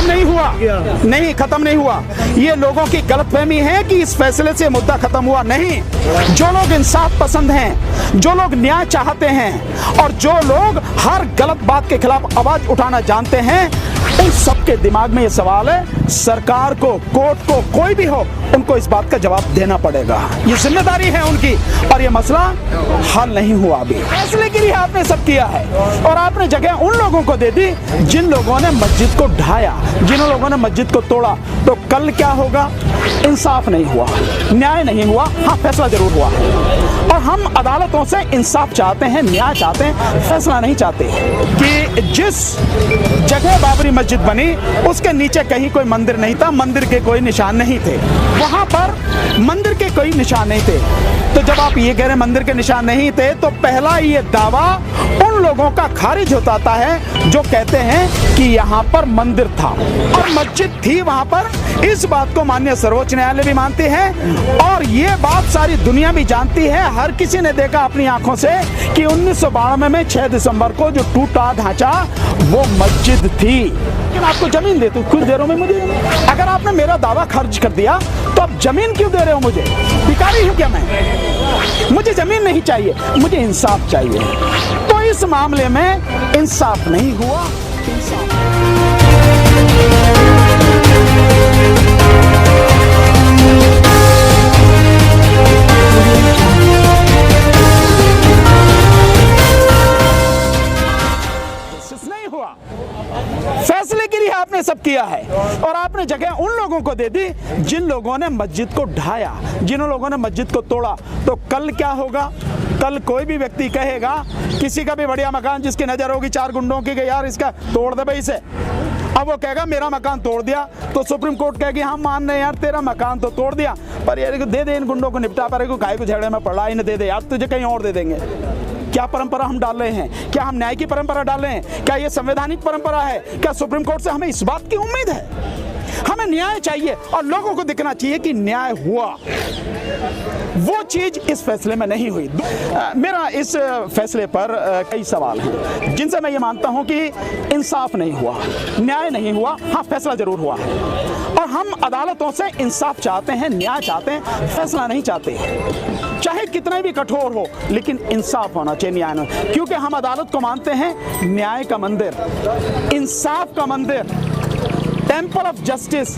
खत्म नहीं हुआ, नहीं खत्म नहीं हुआ। ये लोगों की गलतफहमी है कि इस फैसले से मुद्दा खत्म हुआ, नहीं। जो लोग इंसाफ पसंद हैं, जो लोग न्याय चाहते हैं और जो लोग हर गलत बात के खिलाफ आवाज उठाना जानते हैं, उन सबके दिमाग में ये सवाल है, सरकार को, कोर्ट को, कोई भी हो, उनको इस बात का जवाब देना पड़ेगा। ये जिम्मेदारी है उनकी और ये मसला हल नहीं हुआ अभी। फैसले के लिए आपने सब किया है और आपने जगह उन लोगों को दे दी जिन लोगों ने मस्जिद को ढाया, जिन लोगों ने मस्जिद को तोड़ा। तो कल क्या होगा? इंसाफ नहीं हुआ, न्याय नहीं हुआ। हाँ, फैसला जरूर हुआ और हम अदालतों से इंसाफ चाहते हैं, न्याय चाहते हैं, फैसला नहीं चाहते कि जिस जगह बाबरी मस्जिद बनी उसके नीचे कहीं कोई मंदिर नहीं था, मंदिर के कोई निशान नहीं थे, वहां पर मंदिर के कोई निशान नहीं थे। तो जब आप ये कह रहे हैं मंदिर के निशान नहीं थे, तो पहला ये दावा उन लोगों का खारिज होता है जो कहते हैं कि यहाँ पर मंदिर था और मस्जिद थी वहां पर। इस बात को माननीय सर्वोच्च न्यायालय भी मानती है और ये बात सारी दुनिया भी जानती है। हर किसी ने देखा अपनी आंखों से कि 1992 में 6 दिसंबर को जो टूटा ढांचा वो मस्जिद थी। लेकिन आपको जमीन दे तो कुछ देरों में मुझे, अगर आपने मेरा दावा खारिज कर दिया तो आप जमीन क्यों दे रहे हो मुझे? भिखारी हूं क्या मैं? मुझे जमीन नहीं चाहिए, मुझे इंसाफ चाहिए। तो इस मामले में इंसाफ नहीं हुआ। नहीं हुआ। फैसले के लिए आपने सब किया है और आपने जगह उन लोगों को दे दी जिन लोगों ने मस्जिद को ढाया, जिन लोगों ने मस्जिद को तोड़ा। तो कल क्या होगा? कल कोई भी व्यक्ति कहेगा, किसी का भी बढ़िया मकान जिसकी नजर होगी 4 गुंडों की कि यार इसका तोड़ दे भाई इसे, अब वो कहेगा मेरा मकान तोड़ दिया, तो सुप्रीम कोर्ट कहेगी हम मान रहे यार तेरा मकान तो तोड़ दिया, पर यार दे दे इन गुंडों को, निपटा पर गाय को झगड़े में पड़ा, इन्हें दे दे यार, तुझे कहीं और दे देंगे। क्या परंपरा हम डाल रहे हैं? क्या हम न्याय की परंपरा डाल रहे हैं? क्या ये संवैधानिक परंपरा है? क्या सुप्रीम कोर्ट से हमें इस बात की उम्मीद है? हमें न्याय चाहिए और लोगों को दिखना चाहिए कि न्याय हुआ। वो चीज इस फैसले में नहीं हुई। मेरा इस फैसले पर कई सवाल हैं जिनसे मैं ये मानता हूं कि इंसाफ नहीं हुआ, न्याय नहीं हुआ। हाँ, फैसला जरूर हुआ है और हम अदालतों से इंसाफ चाहते हैं, न्याय चाहते हैं, फैसला नहीं चाहते। चाहे कितना भी कठोर हो, लेकिन इंसाफ होना चाहिए, न्याय ना। क्योंकि हम अदालत को मानते हैं न्याय का मंदिर, इंसाफ का मंदिर, टेम्पल ऑफ जस्टिस।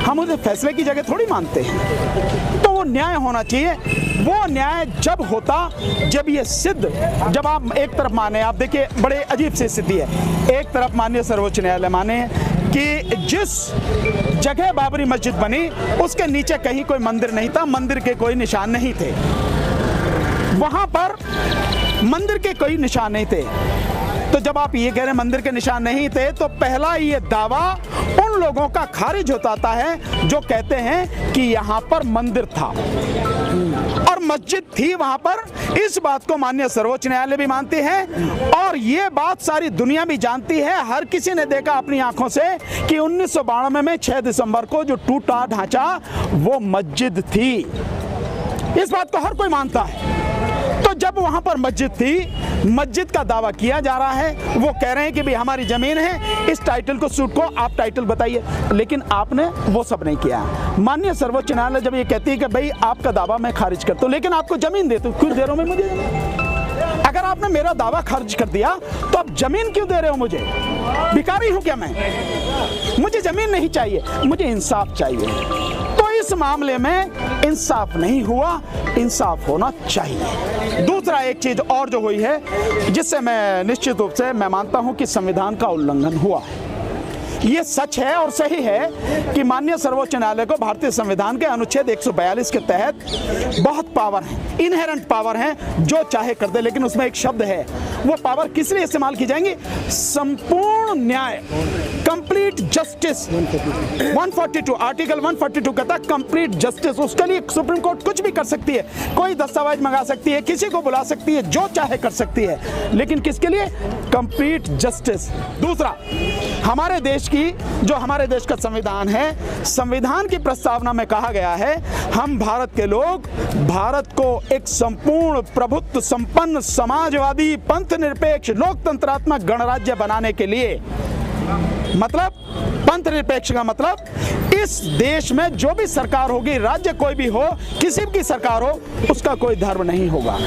हम उसे फैसले की जगह थोड़ी मानते हैं। तो वो न्याय होना चाहिए। वो न्याय जब होता जब ये सिद्ध, जब आप एक तरफ माने, आप देखिए बड़े अजीब सी स्थिति है। एक तरफ माननीय सर्वोच्च न्यायालय माने कि जिस जगह बाबरी मस्जिद बनी उसके नीचे कहीं कोई मंदिर नहीं था, मंदिर के कोई निशान नहीं थे, वहां पर मंदिर के कोई निशान नहीं थे। तो जब आप ये कह रहे हैं मंदिर के निशान नहीं थे, तो पहला ये दावा उन लोगों का खारिज होता है जो कहते हैं कि यहाँ पर मंदिर था और मस्जिद थी वहां पर। इस बात को माननीय सर्वोच्च न्यायालय भी मानती है और ये बात सारी दुनिया भी जानती है। हर किसी ने देखा अपनी आंखों से कि 1992 में 6 दिसंबर को जो टूटा ढांचा वो मस्जिद थी। इस बात को हर कोई मानता है। तो जब वहां पर मस्जिद थी, मस्जिद का दावा किया जा रहा है, वो कह रहे हैं कि भाई हमारी जमीन है, इस टाइटल को सूट को आप टाइटल बताइए, लेकिन आपने वो सब नहीं किया। माननीय सर्वोच्च न्यायालय जब ये कहती है कि भाई आपका दावा मैं खारिज करता हूं, लेकिन आपको जमीन देता हूं, कुछ देरों में मुझे, अगर आपने मेरा दावा खारिज कर दिया तो आप जमीन क्यों दे रहे हो मुझे? भिखारी हूं क्या मैं? मुझे जमीन नहीं चाहिए, मुझे इंसाफ चाहिए। तो इस मामले में इंसाफ नहीं हुआ, इंसाफ होना चाहिए। दूसरा एक चीज और जो हुई है जिससे मैं निश्चित रूप से मैं मानता हूं कि संविधान का उल्लंघन हुआ है। ये सच है और सही है कि माननीय सर्वोच्च न्यायालय को भारतीय संविधान के अनुच्छेद 142 के तहत बहुत पावर है, इनहेरेंट पावर है, जो चाहे कर दे। लेकिन उसमें एक शब्द है, वो पावर किस लिए इस्तेमाल की जाएंगी? संपूर्ण न्याय, कंप्लीट जस्टिस। 142 आर्टिकल 142 कहता है कंप्लीट जस्टिस। उसके लिए सुप्रीम कोर्ट कुछ भी कर सकती है, कोई दस्तावेज मंगा सकती है, किसी को बुला सकती है, जो चाहे कर सकती है, लेकिन किसके लिए? Complete justice. दूसरा, हमारे देश की जो हमारे देश का संविधान है, संविधान की प्रस्तावना में कहा गया है हम भारत के लोग भारत को एक संपूर्ण प्रभुत्व संपन्न समाजवादी पंथ निरपेक्ष लोकतंत्रात्मक गणराज्य बनाने के लिए, मतलब पंथ निरपेक्ष का मतलब इस देश में जो भी सरकार होगी, राज्य कोई भी हो, किसी की सरकार हो, उसका कोई धर्म नहीं होगा।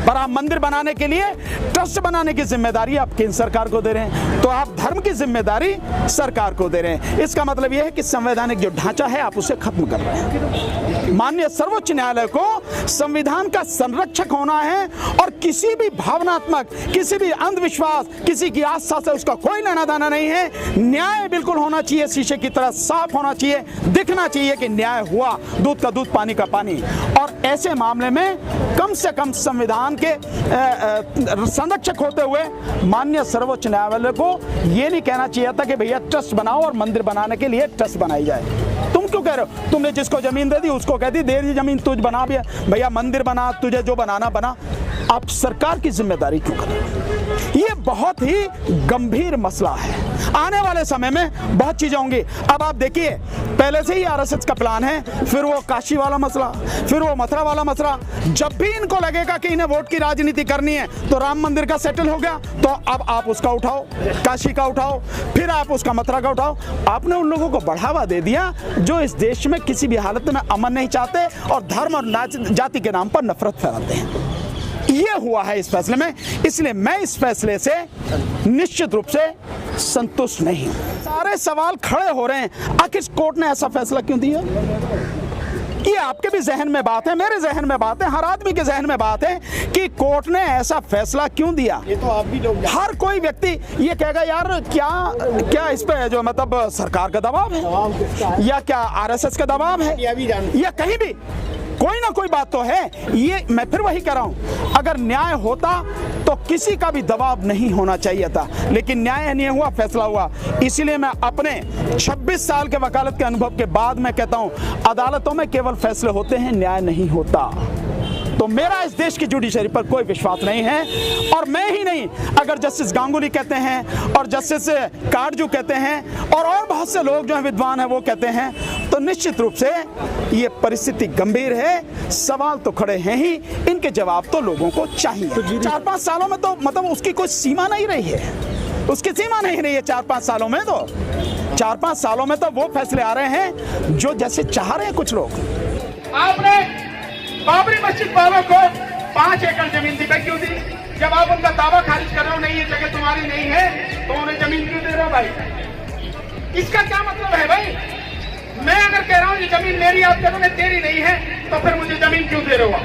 पर आप मंदिर बनाने के लिए ट्रस्ट बनाने की जिम्मेदारी आप केंद्र सरकार को दे रहे हैं, तो आप धर्म की जिम्मेदारी सरकार को दे रहे हैं। इसका मतलब यह है कि संवैधानिक जो ढांचा है आप उसे खत्म कर रहे हैं। माननीय सर्वोच्च न्यायालय को संविधान का संरक्षक होना है और किसी भी भावनात्मक, किसी भी अंधविश्वास, किसी की आस्था से उसका कोई लेना देना नहीं है। न्याय बिल्कुल होना चाहिए, शीशे की तरह साफ होना चाहिए, दिखना चाहिए कि न्याय हुआ, दूध का दूध पानी का पानी। और ऐसे मामले में कम से कम संविधान के संरक्षक होते हुए माननीय सर्वोच्च न्यायालय को यह नहीं कहना चाहिए था कि भैया ट्रस्ट बनाओ और मंदिर बनाने के लिए ट्रस्ट बनाई जाए। तुम क्यों कह रहे हो? तुमने जिसको जमीन दे दी उसको कह दी दे दी जमीन, तुझ बना भैया मंदिर बना, तुझे जो बनाना बना। आप सरकार की जिम्मेदारी क्यों कर रहे हो? ये बहुत ही गंभीर मसला है। आने वाले समय में बहुत चीजें होंगी। अब आप देखिए, पहले से ही आरएसएस का प्लान है, फिर वो काशी वाला मसला, फिर वो मथुरा वाला मसला। जब भी इनको लगेगा कि इन्हें वोट की राजनीति करनी है तो राम मंदिर का सेटल हो गया, तो अब आप उसका उठाओ, काशी का उठाओ, फिर आप उसका मथुरा का उठाओ। आपने उन लोगों को बढ़ावा दे दिया जो इस देश में किसी भी हालत में अमन नहीं चाहते और धर्म और जाति के नाम पर नफरत फैलाते हैं। ये हुआ है इस फैसले में, इसलिए मैं इस फैसले से निश्चित रूप से संतुष्ट नहीं हूं। सारे सवाल खड़े हो रहे हैं, आखिर कोर्ट ने ऐसा फैसला क्यों दिया? ये आपके भी जहन में बात है, मेरे जहन में बात है, हर आदमी के जहन में बात है कि कोर्ट ने ऐसा फैसला क्यों दिया। ये तो आप भी लोग, हर कोई व्यक्ति ये कहेगा यार क्या इस पे जो मतलब सरकार का दबाव है या क्या आरएसएस का दबाव है या कहीं भी कोई ना कोई बात तो है। ये मैं फिर वही कह रहा हूं, अगर न्याय होता तो किसी का भी दबाव नहीं होना चाहिए था, लेकिन न्याय नहीं हुआ, फैसला हुआ। इसीलिए मैं अपने 26 साल के वकालत के अनुभव के बाद मैं कहता हूं, अदालतों में केवल फैसले होते हैं, न्याय नहीं होता। तो मेरा इस देश की जुडिशरी पर कोई विश्वास नहीं है। और मैं ही नहीं, अगर जस्टिस गांगुली कहते हैं और जस्टिस काटजू कहते हैं और बहुत से लोग जो हैं विद्वान हैं वो कहते हैं, तो निश्चित रूप से ये परिस्थिति गंभीर है। सवाल तो खड़े हैं ही, इनके जवाब तो लोगों को चाहिए। 4-5 सालों में तो मतलब उसकी कोई सीमा नहीं रही है, उसकी सीमा नहीं रही है 4-5 सालों में। तो 4-5 सालों में तो वो फैसले आ रहे हैं जो जैसे चाह रहे हैं कुछ लोग। आपने बाबरी मस्जिद वालों को 5 एकड़ जमीन दी, क्यों दी? जब आप उनका दावा खारिज कर रहे हो नहीं ये जगह तुम्हारी नहीं है, तो उन्हें जमीन क्यों दे रहे हो भाई? इसका क्या मतलब है भाई? मैं अगर कह रहा हूं ये जमीन मेरी, आप कह रहे तेरी नहीं है, तो फिर मुझे जमीन क्यों दे रहे हो?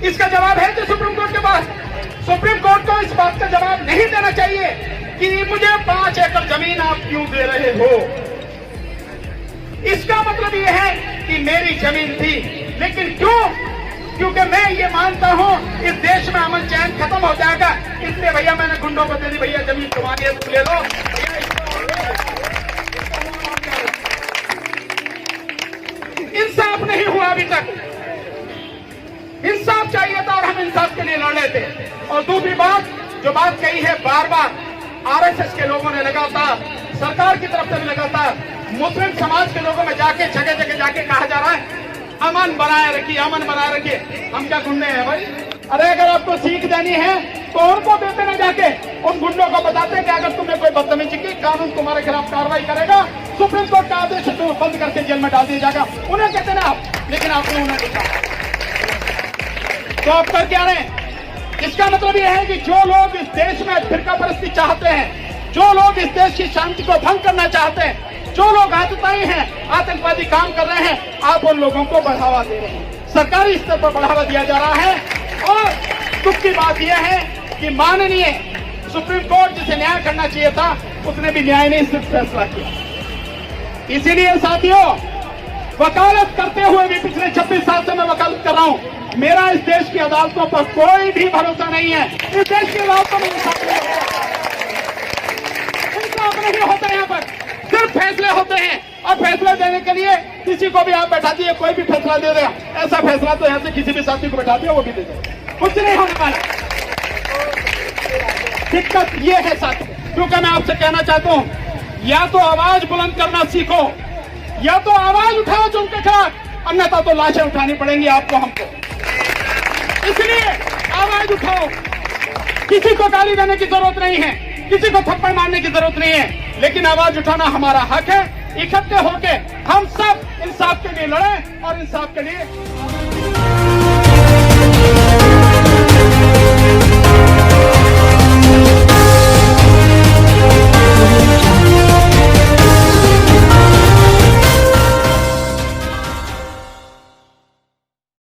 इसका जवाब है तो सुप्रीम कोर्ट के पास। सुप्रीम कोर्ट को इस बात का जवाब नहीं देना चाहिए कि मुझे 5 एकड़ जमीन आप क्यों दे रहे हो। इसका मतलब यह है कि मेरी जमीन थी, लेकिन क्यों? क्योंकि मैं ये मानता हूं इस देश में अमन चैन खत्म हो जाएगा, इसलिए भैया मैंने गुंडों को दे दी, भैया जमीन तुम्हारी है तुम ले लो। इंसाफ नहीं हुआ अभी तक, इंसाफ चाहिए था और हम इंसाफ के लिए लड़े थे। और दूसरी बात, जो बात कही है बार बार आरएसएस के लोगों ने लगातार, सरकार की तरफ से भी लगातार, मुस्लिम समाज के लोगों में जाके जगह जगह जाके कहा जा रहा है अमन बनाए रखिए, अमन बनाए रखिए। हम क्या गुंडे हैं भाई? अरे अगर आपको सीख देनी है तो उनको देते ना, जाके उन गुंडों को बताते कि अगर तुमने कोई बदतमीजी की कानून तुम्हारे खिलाफ कार्रवाई करेगा, सुप्रीम कोर्ट का आदेश है तुम्हें बंद करके जेल में डाल दिया जाएगा। उन्हें कहते ना आप, लेकिन आपने उन्हें नहीं कहा। तो आप कर क्या रहे हैं? इसका मतलब यह है कि जो लोग इस देश में फिरका परस्ती चाहते हैं, जो लोग इस देश की शांति को भंग करना चाहते हैं, जो लोग आतताई हैं, आतंकवादी काम कर रहे हैं, आप उन लोगों को बढ़ावा दे रहे हैं। सरकारी स्तर पर बढ़ावा दिया जा रहा है। और दुख की बात यह है कि माननीय सुप्रीम कोर्ट जिसे न्याय करना चाहिए था, उसने भी न्याय नहीं सिर्फ फैसला किया। इसीलिए साथियों, वकालत करते हुए भी पिछले 26 साल से मैं वकालत कर रहा हूं, मेरा इस देश की अदालतों पर कोई भी भरोसा नहीं है। इस देश की अदालतों में इंसाफ नहीं होता, यहाँ पर सिर्फ फैसले होते हैं। और फैसला देने के लिए किसी को भी आप बैठा दिए, कोई भी फैसला दे देगा। ऐसा फैसला तो यहाँ से किसी भी साथी को बैठा दिया वो भी दे देगा, कुछ नहीं होने वाला। दिक्कत ये है साथी, क्योंकि मैं आपसे कहना चाहता हूँ, या तो आवाज बुलंद करना सीखो, या तो आवाज उठाओ जो उनके खिलाफ, अन्यथा तो लाशें उठानी पड़ेंगी आपको, हमको। इसलिए आवाज उठाओ, किसी को गाली देने की जरूरत नहीं है, किसी को थप्पड़ मारने की जरूरत नहीं है। लेकिन आवाज उठाना हमारा हक है। इकट्ठे होके हम सब इंसाफ के लिए लड़ें और इंसाफ के लिए